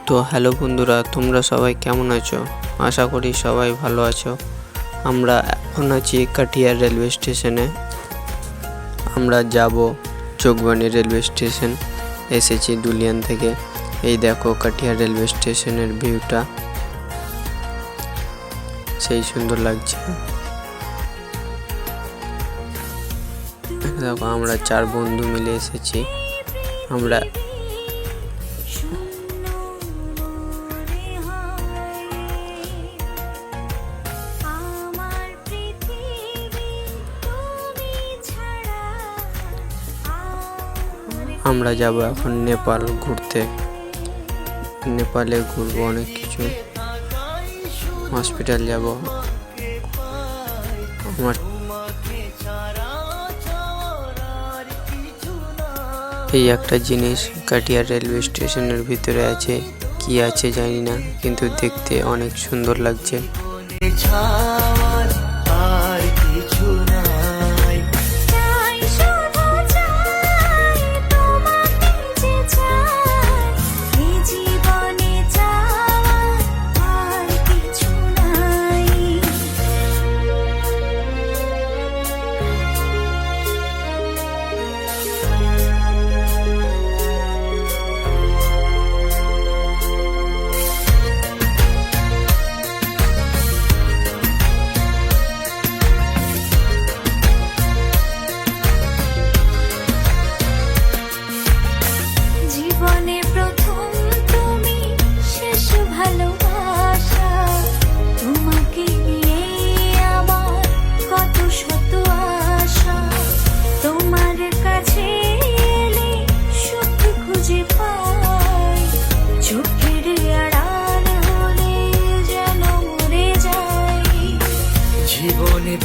তো হ্যালো বন্ধুরা, তোমরা সবাই কেমন আছো? আশা করি সবাই ভালো আছো। আমরা এখন আছি কাটিয়ার রেলওয়ে স্টেশনে। আমরা যাব যোগবানী রেলওয়ে স্টেশন। এসেছি দুলিয়ান থেকে। এই দেখো কাটিয়ার রেলওয়ে স্টেশনের ভিউটা, সেই সুন্দর লাগছে। দেখো আমরা 4 বন্ধু মিলে এসেছি। আমরা যাব এখন নেপাল ঘুরতে। নেপালে ঘুরবো অনেক কিছু, হসপিটাল যাব। আমার এই একটা জিনিস কাটিয়ার রেলওয়ে স্টেশনের ভিতরে আছে, কি আছে জানি না, কিন্তু দেখতে অনেক সুন্দর লাগছে।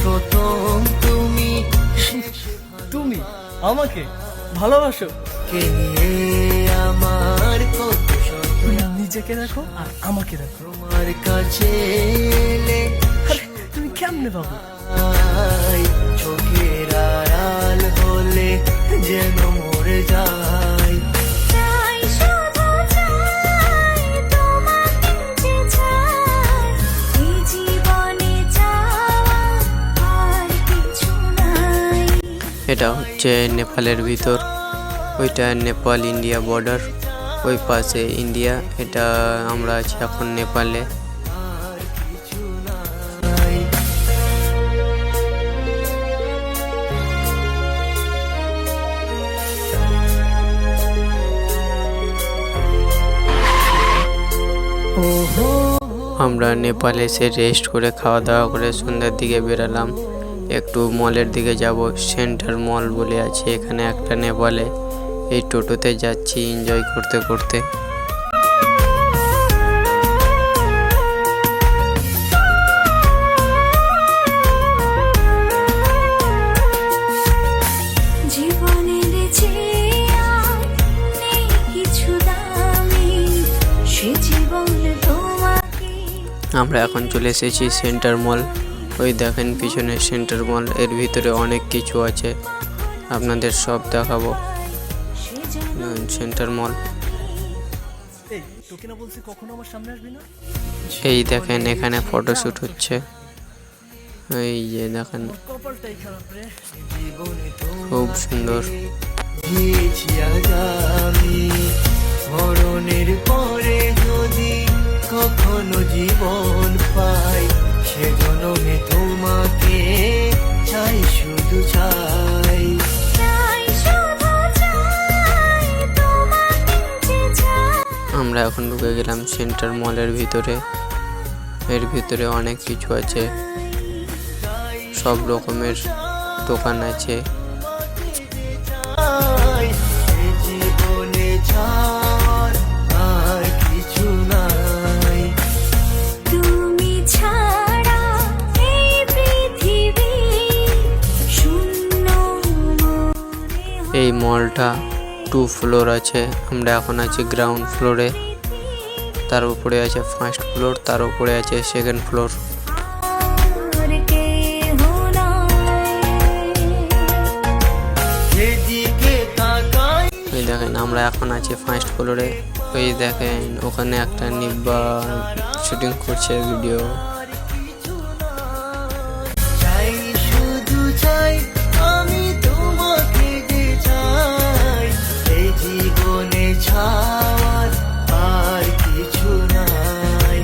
প্রথম তুমি আমাকে ভালোবাসো, কে নিয়ে আমার কত নিজেকে রাখো আর আমাকে রাখো তোমার কাছে। তুমি কেমনে বাবু চোখের আড়াল হলে যেন মরে যায়। এটা হচ্ছে নেপালের ভিতর, ওইটা নেপাল ইন্ডিয়া বর্ডার, ওই পাশে ইন্ডিয়া। এটা আমরা আছি এখন নেপালে। আমরা নেপালে এসে রেস্ট করে খাওয়া দাওয়া করে সন্ধ্যার দিকে বেরালাম। একটু মলের দিকে যাব, সেন্টার মল বলে আছে এখানে একটা নেপালে। এই টোটোতে যাচ্ছি এনজয় করতে করতে। আমরা এখন চলে এসেছি সেন্টার মল। ওই দেখেন পিছনে সেন্টার মল, এর ভিতরে অনেক কিছু আছে, আপনাদের সব দেখাবো। সেন্টার মল এই দেখেন, এখানে ফটোশুট হচ্ছে। এই যে দেখেন, খুব সুন্দর। মরণের পরে যদি কখনো জীবন পাই, সে জন্মে তোমাকে চাই, শুধু চাই। আমরা এখন ঢুকে গেলাম সেন্টার মলের ভিতরে। এর ভিতরে অনেক কিছু আছে, সব রকমের দোকান আছে। এই মলটা 2 ফ্লোর আছে, আমরা এখন আছি গ্রাউন্ড ফ্লোরে। তার উপরে আছে 1st ফ্লোর, তার উপরে আছে 2nd ফ্লোর। এই দেখেন আমরা এখন আছি ফার্স্ট ফ্লোরে। ওই দেখেন ওখানে একটা নিব্বা শুটিং করছে ভিডিও। চাই শুধু চাই আমি তোমাকে যে চাই এই জীবনে ছাওয়ার আর কিছু নাই।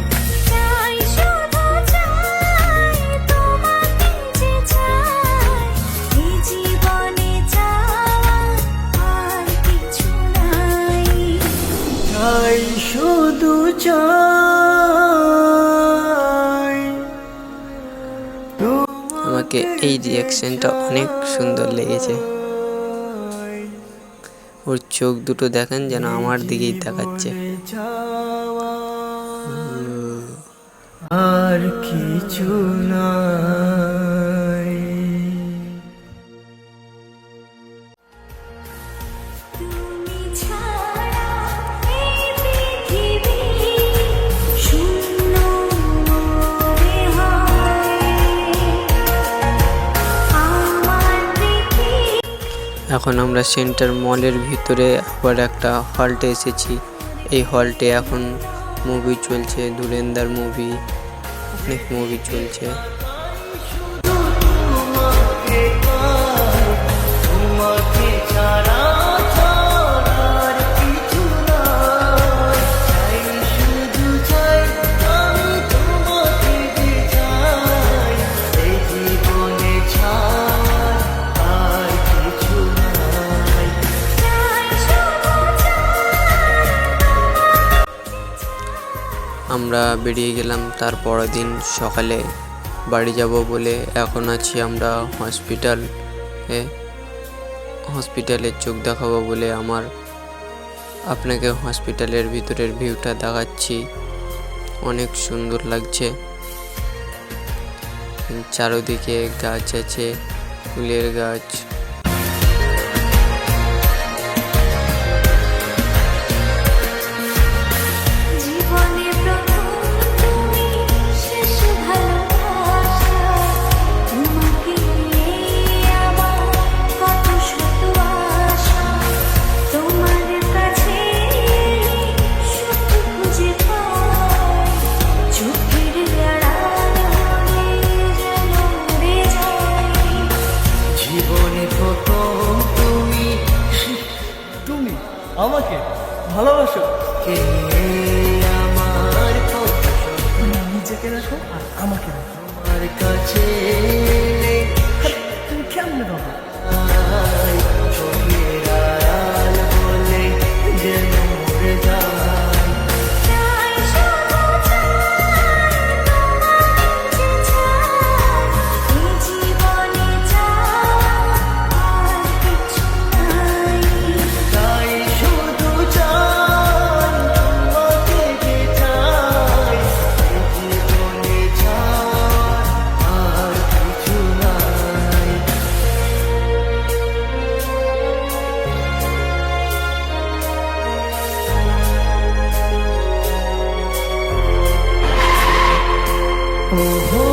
চাই শুধু চাই তোমাকে যে চাই এই জীবনে চাওয়া আর কিছু নাই। চাই শুধু চাই আমাকে এই রিয়াকশনটা অনেক সুন্দর লেগেছে। ওর চোখ দুটো দেখেন যেন আমার দিকেই তাকাচ্ছে। চাওয়া আর কিছু নাই। তুমি ছাড়া এই পৃথিবী শূন্য মনে হয়। আমার পৃথিবী এখন আমরা সেন্টার মলের ভিতরে আবার একটা হলটে এসেছি। এই হলটে এখন মুভি চলছে, ধুরেন্দার মুভি, অনেক মুভি চলছে। তোমাকে পাই, তোমাকে ছাড়া আর কিছু নাই। চাই শুধু চাই আমি তোমাকে যে চাই এই জীবনে ছাড় আর কিছু নাই। চাই শুধু আমরা বেরিয়ে গেলাম তার পরের দিন সকালে বাড়ি যাব বলে। এখন আছি আমরা হসপিটালে চোখ দেখাবো বলে আপনাকে হসপিটালের ভিতরের ভিউটা দেখাচ্ছি। অনেক সুন্দর লাগছে, চারদিকে গাছ আছে, ফুলের গাছ। জীবনে প্রথম তুমি শেষ ভালোবাসা। তোমাকে নিয়ে আমার কত শত আশা। তোমার কাছে সুখ খুঁজে পাই। চোখের আড়াল হলে যেন উড়ে যাই। জীবনে প্রথম তুমি তুমি আমাকে ভালোবাসো। কে আমার কত স্বপ্ন। নিজেকে রাখো আর আমাকে রাখো আমার কাছে। তুমি কেমন বাবা চোখের আড়াল বলে যেন মরে যায়। চাই শুধু চাই তোমাকে যে চাই এই জীবনে চাওয়া আর কিছু নাই। চাই শুধু চাই তোমাকে যে চাই এই জীবনে ছাড় আর কিছু নাই। ওহো